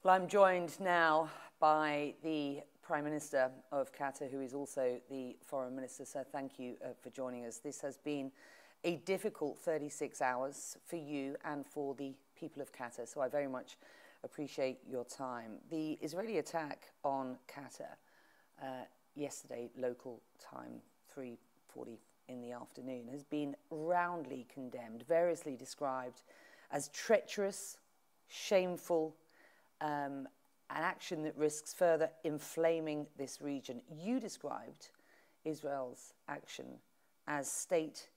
Well, I'm joined now by the Prime Minister of Qatar, who is also the Foreign Minister. So thank you for joining us. This has been a difficult 36 hours for you and for the people of Qatar. So I very much appreciate your time. The Israeli attack on Qatar yesterday, local time, 3:40 in the afternoon, has been roundly condemned, variously described as treacherous, shameful, an action that risks further inflaming this region. You described Israel's action as state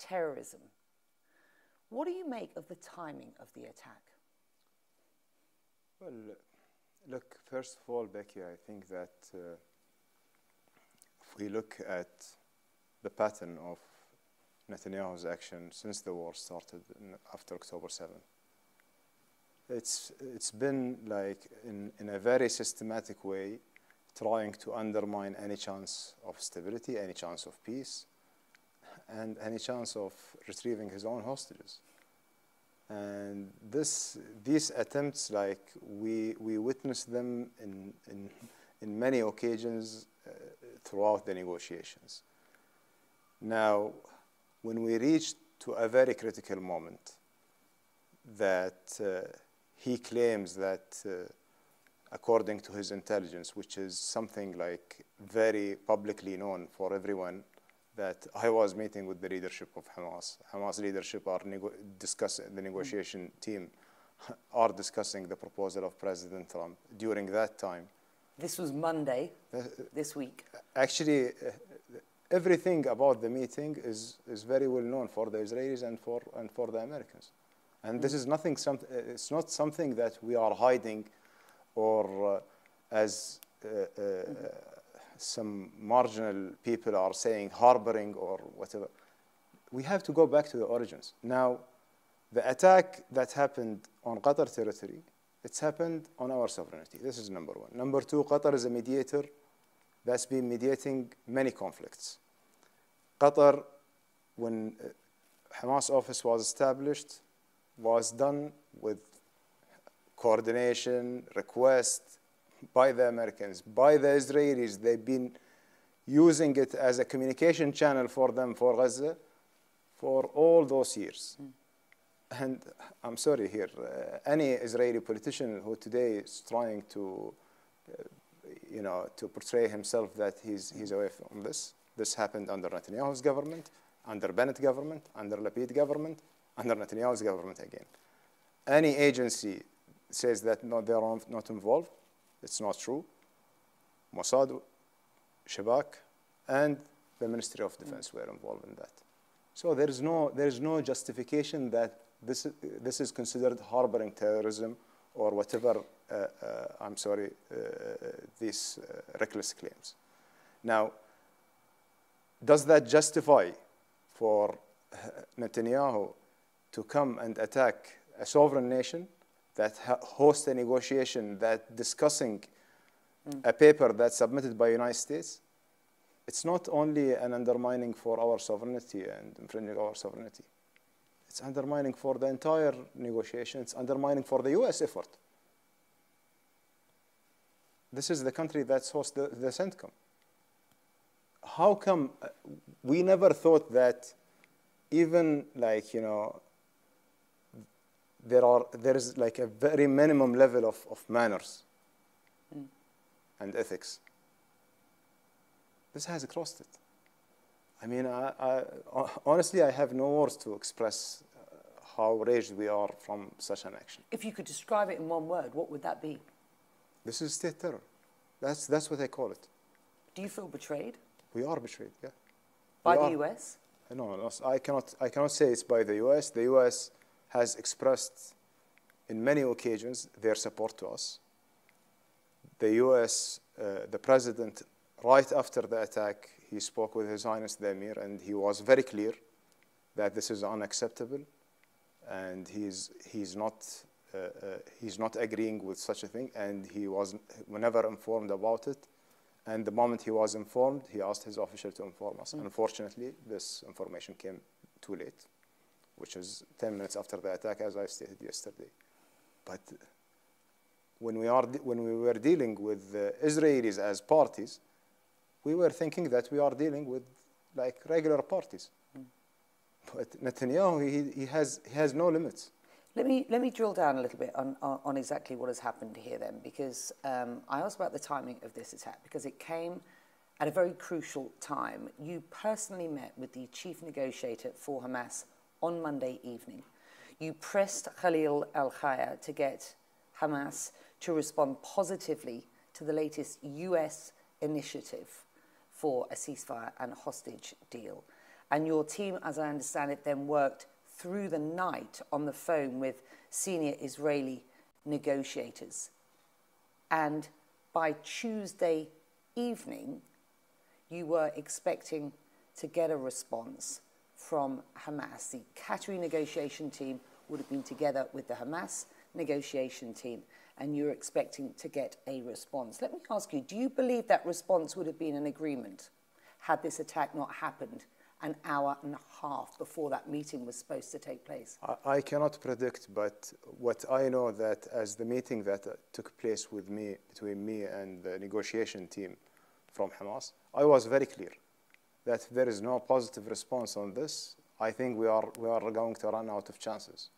terrorism. What do you make of the timing of the attack? Well, look, first of all, Becky, I think that if we look at the pattern of Netanyahu's action since the war started after October 7th, it's been like in a very systematic way trying to undermine any chance of stability, any chance of peace, and any chance of retrieving his own hostages. And these attempts, like we witnessed them in many occasions throughout the negotiations. Now, when we reached to a very critical moment that he claims that, according to his intelligence, which is something like very publicly known for everyone, that I was meeting with the leadership of Hamas. Hamas leadership are discussing, the negotiation team are discussing the proposal of President Trump during that time. This was Monday, this week. Actually, everything about the meeting is very well known for the Israelis and for the Americans. And this is nothing. It's not something that we are hiding, or as some marginal people are saying, harboring or whatever. We have to go back to the origins. Now, the attack that happened on Qatar territory, it's happened on our sovereignty. This is number one. Number two, Qatar is a mediator that's been mediating many conflicts. Qatar, when Hamas office was established, was done with coordination, request by the Americans, by the Israelis. They've been using it as a communication channel for them, for Gaza, for all those years. And I'm sorry here, any Israeli politician who today is trying to, to portray himself that he's away from this happened under Netanyahu's government, under Bennett government, under Lapid government, under Netanyahu's government again. Any agency says that no, they are not involved. It's not true. Mossad, Shabak, and the Ministry of Defense were involved in that. So there is no justification that this is considered harboring terrorism or whatever. I'm sorry, these reckless claims. Now, does that justify for Netanyahu to come and attack a sovereign nation that hosts a negotiation that discussing a paper that's submitted by the United States? It's not only an undermining for our sovereignty and infringing our sovereignty. It's undermining for the entire negotiation. It's undermining for the U.S. effort. This is the country that's host the CENTCOM. How come we never thought that even like, there is like a very minimum level of manners and ethics? This has crossed it. I mean, honestly, I have no words to express how enraged we are from such an action. If you could describe it in one word, what would that be? This is state terror. That's what I call it. Do you feel betrayed? We are betrayed, yeah. By the US? No, I cannot say it's by the US. The US has expressed in many occasions their support to us. The US, the president, right after the attack, he spoke with His Highness the Emir, and he was very clear that this is unacceptable, and he's not agreeing with such a thing, and he was never informed about it. And the moment he was informed, he asked his official to inform us. Unfortunately, this information came too late, which is 10 minutes after the attack, as I stated yesterday. But when we were dealing with the Israelis as parties, we were thinking that we are dealing with like regular parties. But Netanyahu, he has no limits. Let me drill down a little bit on exactly what has happened here then, because I asked about the timing of this attack, because it came at a very crucial time. You personally met with the chief negotiator for Hamas on Monday evening. You pressed Khalil al-Khaya to get Hamas to respond positively to the latest US initiative for a ceasefire and hostage deal. And your team, as I understand it, then worked through the night on the phone with senior Israeli negotiators. And by Tuesday evening, you were expecting to get a response from Hamas. The Qatari negotiation team would have been together with the Hamas negotiation team, and you're expecting to get a response. Let me ask you, do you believe that response would have been an agreement had this attack not happened an hour and a half before that meeting was supposed to take place? I cannot predict, but what I know that as the meeting that took place with me, between me and the negotiation team from Hamas, I was very clear that there is no positive response on this. I think we are going to run out of chances.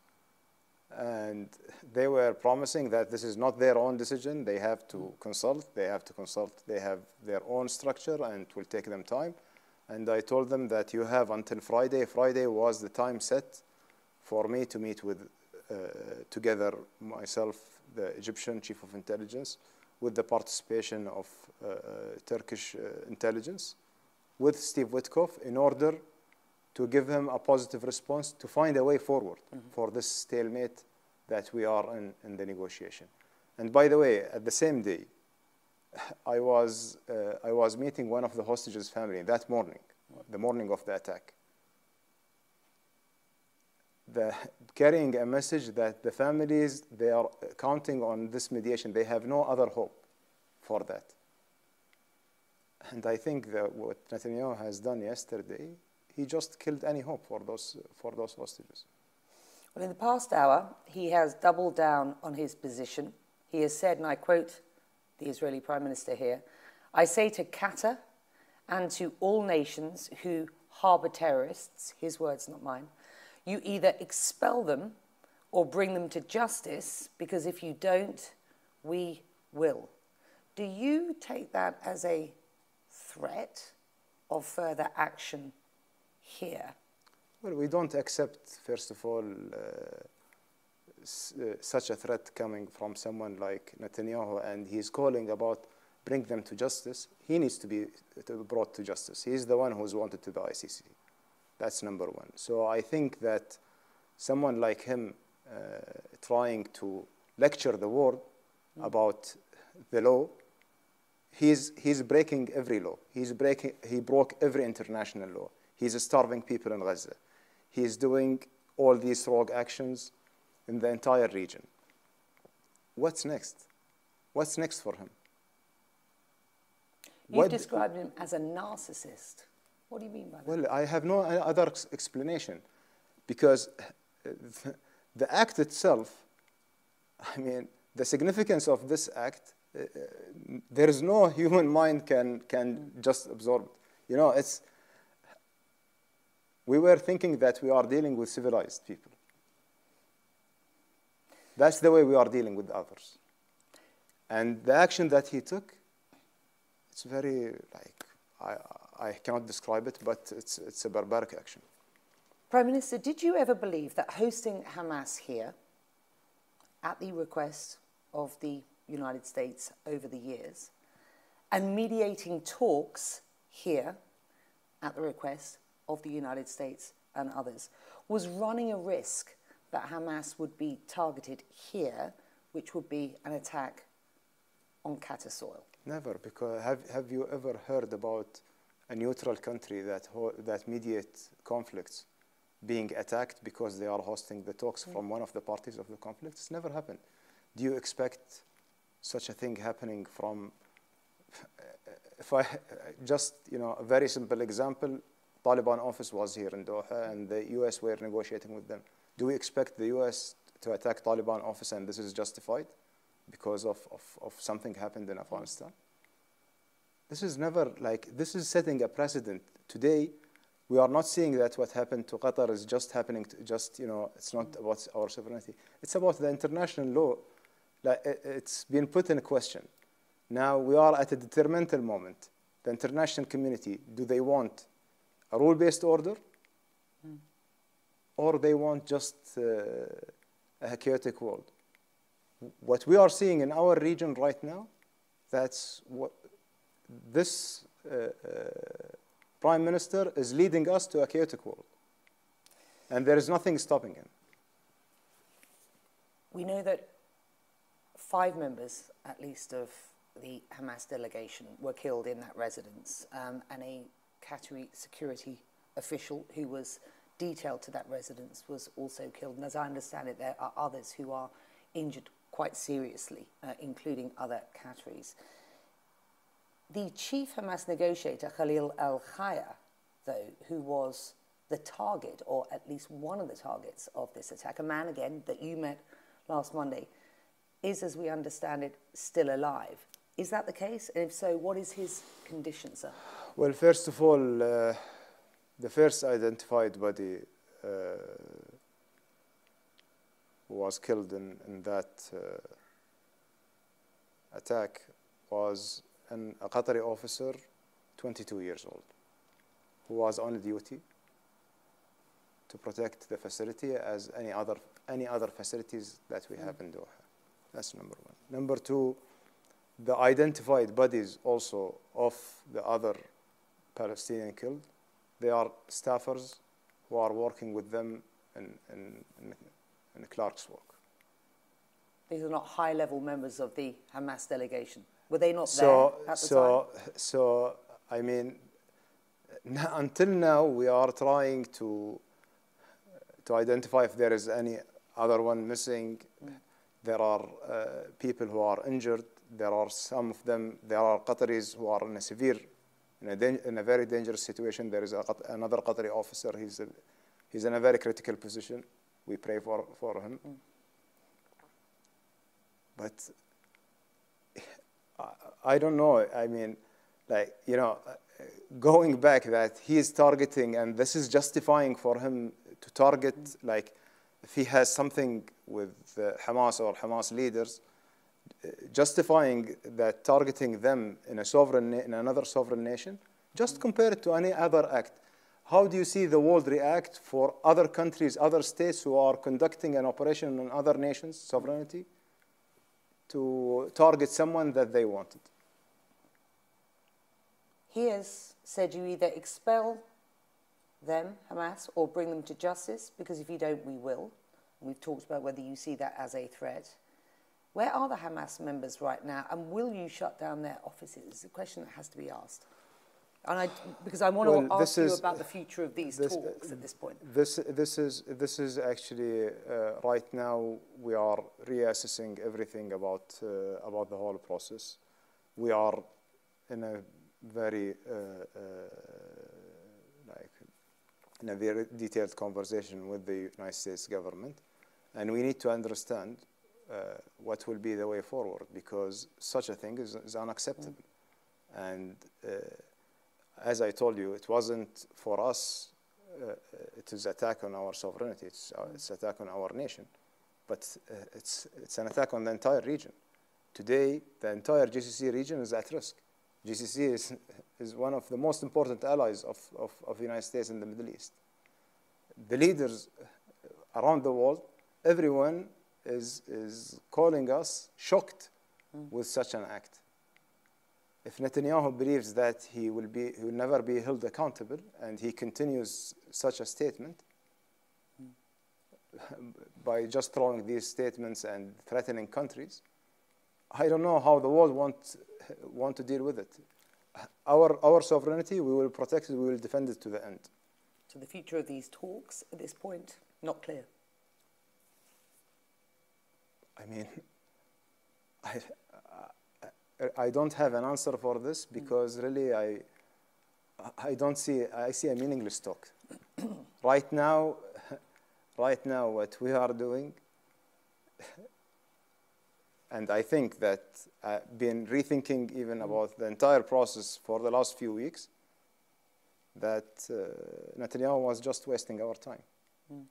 And they were promising that this is not their own decision. They have to consult. They have to consult. They have their own structure, and it will take them time. And I told them that you have until Friday. Friday was the time set for me to meet with, together, myself, the Egyptian chief of intelligence, with the participation of Turkish intelligence, with Steve Witkoff, in order to give him a positive response, to find a way forward for this stalemate that we are in the negotiation. And by the way, at the same day, I was meeting one of the hostages' family that morning, the morning of the attack, carrying a message that the families, they are counting on this mediation. They have no other hope for that. And I think that what Netanyahu has done yesterday, he just killed any hope for those hostages. Well, in the past hour, he has doubled down on his position. He has said, and I quote the Israeli Prime Minister here, "I say to Qatar and to all nations who harbor terrorists," his words, not mine, "you either expel them or bring them to justice, because if you don't, we will." Do you take that as a threat of further action here? Well, we don't accept, first of all, such a threat coming from someone like Netanyahu, and he's calling about bring them to justice. He needs to be brought to justice. He's the one who's wanted to the ICC. That's number one. So I think that someone like him trying to lecture the world about the law, he's breaking every law. He broke every international law. He's starving people in Gaza. He's doing all these rogue actions in the entire region. What's next? What's next for him? You've described him as a narcissist. What do you mean by that? Well, I have no other explanation, because the act itself, I mean, the significance of this act, there is no human mind can just absorb it. You know, we were thinking that we are dealing with civilized people. That's the way we are dealing with others. And the action that he took, it's very, like, I cannot describe it, but it's a barbaric action. Prime Minister, did you ever believe that hosting Hamas here, at the request of the United States over the years, and mediating talks here, at the request of the United States and others, was running a risk that Hamas would be targeted here, which would be an attack on Qatar soil? Never, because have you ever heard about a neutral country that mediates conflicts being attacked because they are hosting the talks from one of the parties of the conflict? It's never happened. Do you expect such a thing happening from, if I just, a very simple example, Taliban office was here in Doha and the US were negotiating with them. Do we expect the US to attack Taliban office and this is justified? because of something happened in Afghanistan. This is never like, this is setting a precedent. Today, we are not seeing that what happened to Qatar is just happening to just, it's not about our sovereignty. It's about the international law. Like, it's been put in question. Now we are at a detrimental moment. The international community, do they want a rule-based order? Or they want just a chaotic world? What we are seeing in our region right now, that's what this Prime Minister is leading us to a chaotic world. And there is nothing stopping him. We know that 5 members, at least, of the Hamas delegation were killed in that residence, and a Qatari security official who was detailed to that residence was also killed. And as I understand it, there are others who are injured quite seriously, including other Qataris. The chief Hamas negotiator, Khalil al-Khaya, though, who was the target, or at least one of the targets of this attack, a man, again, that you met last Monday, is, as we understand it, still alive. Is that the case? And if so, what is his condition, sir? Well, first of all, the first identified body who was killed in that attack was a Qatari officer, 22 years old, who was on duty to protect the facility as any other facilities that we have in Doha. That's number one. Number two, the identified bodies also of the other Palestinian killed, they are staffers who are working with them in Clark's work. These are not high-level members of the Hamas delegation. Were they not there at the time? So, I mean, until now, we are trying to identify if there is any other one missing. There are people who are injured. There are some of them, there are Qataris who are in a severe, in a very dangerous situation. There is another Qatari officer, he's in a very critical position. We pray for him. But I don't know, I mean, like, going back that he is targeting, and this is justifying for him to target, like, if he has something with Hamas or Hamas leaders, justifying that targeting them in another sovereign nation, just compare it to any other act. How do you see the world react for other countries, other states who are conducting an operation on other nations' sovereignty to target someone that they wanted? He has said you either expel them, Hamas, or bring them to justice, because if you don't, we will. We've talked about whether you see that as a threat. Where are the Hamas members right now, and will you shut down their offices? It's a question that has to be asked. And because I want to ask you about the future of these talks at this point. This is actually right now we are reassessing everything about the whole process. We are in a very in a very detailed conversation with the United States government, and we need to understand what will be the way forward, because such a thing is unacceptable. And as I told you, it wasn't for us, it is attack on our sovereignty, it's attack on our nation, but it's an attack on the entire region. Today, the entire GCC region is at risk. GCC is one of the most important allies of the United States in the Middle East. The leaders around the world, everyone is calling us shocked with such an act. If Netanyahu believes that he will never be held accountable, and he continues such a statement by just throwing these statements and threatening countries, I don't know how the world want to deal with it. Our sovereignty, we will protect it, we will defend it to the end. So the future of these talks at this point, not clear. I mean, I don't have an answer for this, because really I don't see, I see a meaningless talk. Right now what we are doing, And I think that been rethinking even about the entire process for the last few weeks, that Netanyahu was just wasting our time.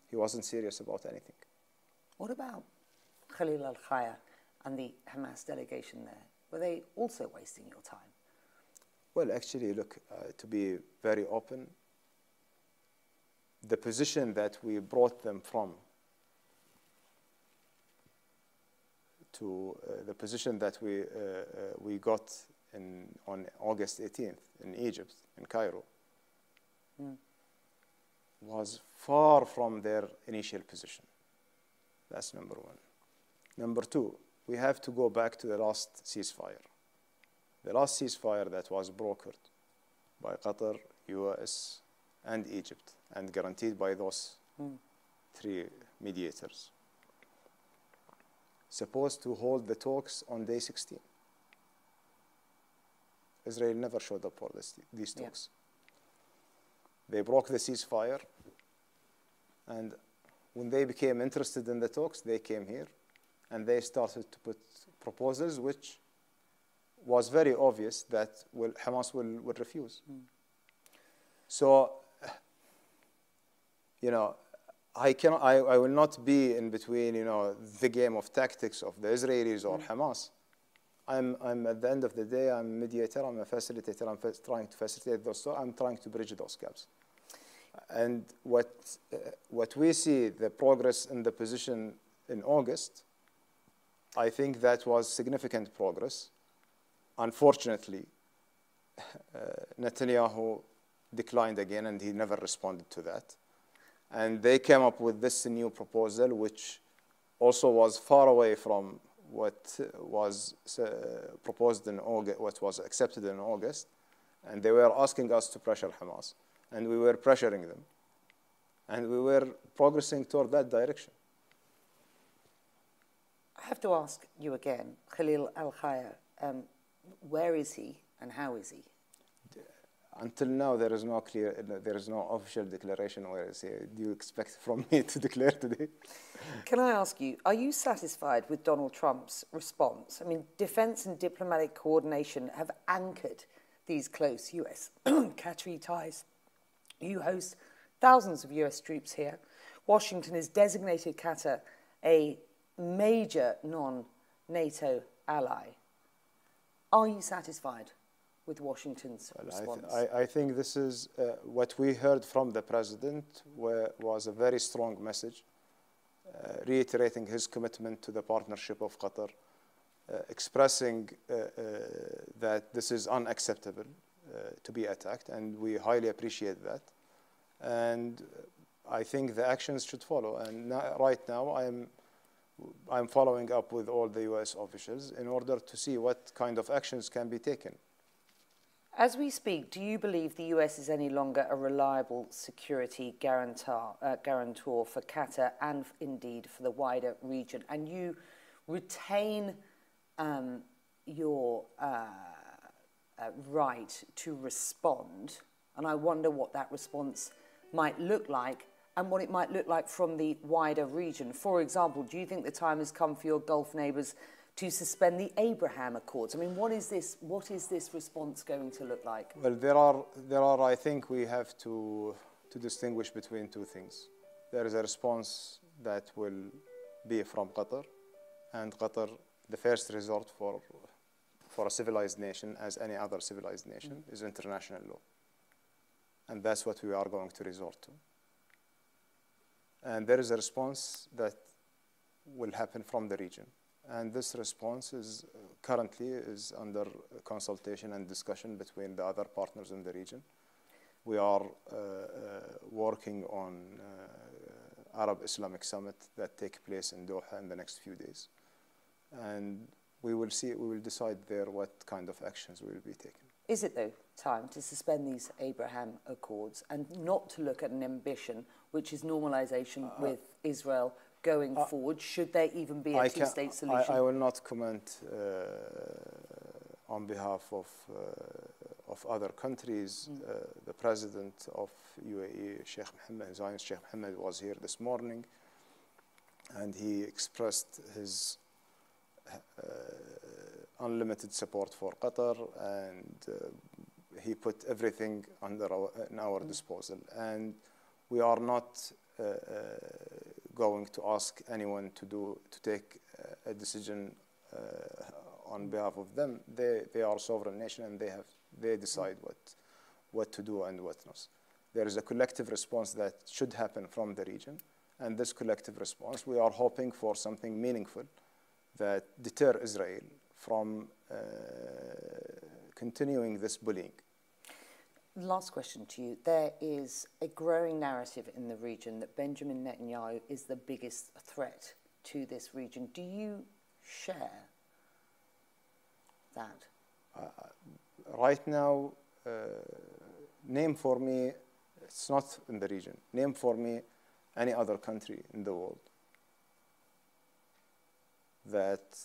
He wasn't serious about anything. What about Khalil al-Khaya and the Hamas delegation there? Were they also wasting your time? Well, actually, look, to be very open, the position that we brought them from to the position that we got on August 18th in Egypt, in Cairo, was far from their initial position. That's number one. Number two, we have to go back to the last ceasefire. The last ceasefire that was brokered by Qatar, US, and Egypt, and guaranteed by those three mediators, supposed to hold the talks on day 16. Israel never showed up for these talks. They broke the ceasefire, and when they became interested in the talks, they came here, and they started to put proposals which was very obvious that Hamas will refuse. So, you know, I will not be in between, you know, the game of tactics of the Israelis or Hamas. I'm at the end of the day, I'm a mediator, I'm a facilitator, I'm trying to facilitate those, so I'm trying to bridge those gaps. And what we see, the progress in the position in August, I think that was significant progress. Unfortunately, Netanyahu declined again, and he never responded to that. And they came up with this new proposal, which also was far away from what was proposed in August, what was accepted in August. And they were asking us to pressure Hamas, and we were pressuring them. And we were progressing toward that direction. I have to ask you again, Khalil al-Khaya, where is he and how is he? Until now, there is no official declaration. Where is he? Do you expect from me to declare today? Can I ask you, are you satisfied with Donald Trump's response? I mean, defense and diplomatic coordination have anchored these close US Qatari ties. You host thousands of US troops here. Washington has designated Qatar a major non-NATO ally. Are you satisfied with Washington's response? I think this is what we heard from the president was a very strong message, reiterating his commitment to the partnership of Qatar, expressing that this is unacceptable to be attacked, and we highly appreciate that. And I think the actions should follow. And right now, I'm following up with all the US officials in order to see what kind of actions can be taken. As we speak, do you believe the US is any longer a reliable security guarantor for Qatar and indeed for the wider region? And you retain your right to respond, and I wonder what that response might look like and what it might look like from the wider region. For example, do you think the time has come for your Gulf neighbours to suspend the Abraham Accords? I mean, what is this response going to look like? Well, there are. I think we have to distinguish between two things. There is a response that will be from Qatar, and Qatar, the first resort for a civilized nation, as any other civilized nation, is international law. And that's what we are going to resort to. And there is a response that will happen from the region. And this response is currently under consultation and discussion between the other partners in the region. We are working on Arab Islamic Summit that take place in Doha in the next few days. And we will decide there what kind of actions will be taken. Is it, though, time to suspend these Abraham Accords and not to look at an ambition, which is normalization with Israel going forward? Should there even be a two-state solution? I will not comment on behalf of other countries. The president of UAE, Sheikh Mohammed, Zionist Sheikh Mohammed, was here this morning, and he expressed his unlimited support for Qatar, and he put everything in our disposal. And we are not going to ask anyone to take a decision on behalf of them. They are a sovereign nation, and they decide what to do and what not. There is a collective response that should happen from the region, and this collective response, we are hoping for something meaningful that deter Israel from continuing this bullying. Last question to you. There is a growing narrative in the region that Benjamin Netanyahu is the biggest threat to this region. Do you share that? Right now, name for me, it's not in the region, name for me any other country in the world that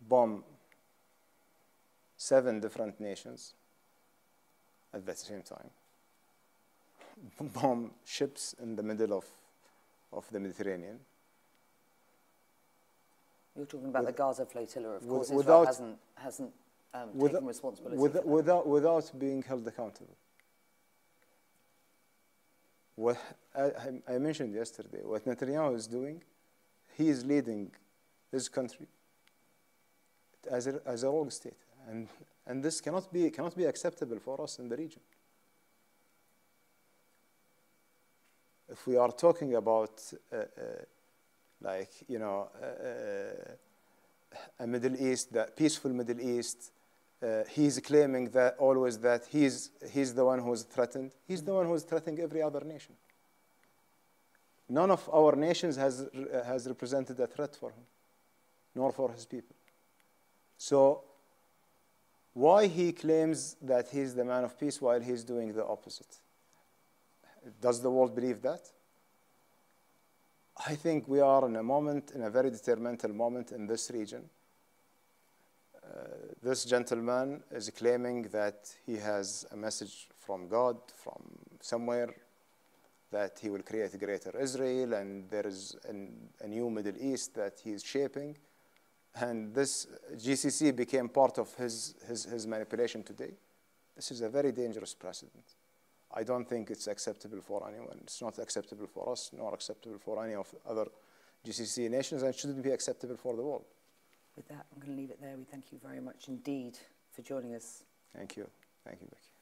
bomb 7 different nations at the same time, bomb ships in the middle of the Mediterranean. You're talking about the Gaza flotilla, of course. Israel hasn't taken responsibility for that. Without being held accountable. What I mentioned yesterday, what Netanyahu is doing, he is leading his country as a rogue state, and this cannot be acceptable for us in the region. If we are talking about a Middle East, that peaceful Middle East, he's claiming that always that he's the one who is threatened. He's the one who is threatening every other nation. None of our nations has represented a threat for him, nor for his people. So why he claims that he's the man of peace while he's doing the opposite? Does the world believe that? I think we are in a very detrimental moment in this region. This gentleman is claiming that he has a message from God, from somewhere, that he will create a greater Israel, and there is a new Middle East that he is shaping. And this GCC became part of his manipulation today. This is a very dangerous precedent. I don't think it's acceptable for anyone. It's not acceptable for us, nor acceptable for any of other GCC nations, and it shouldn't be acceptable for the world. With that, I'm going to leave it there. We thank you very much indeed for joining us. Thank you. Thank you, Becky.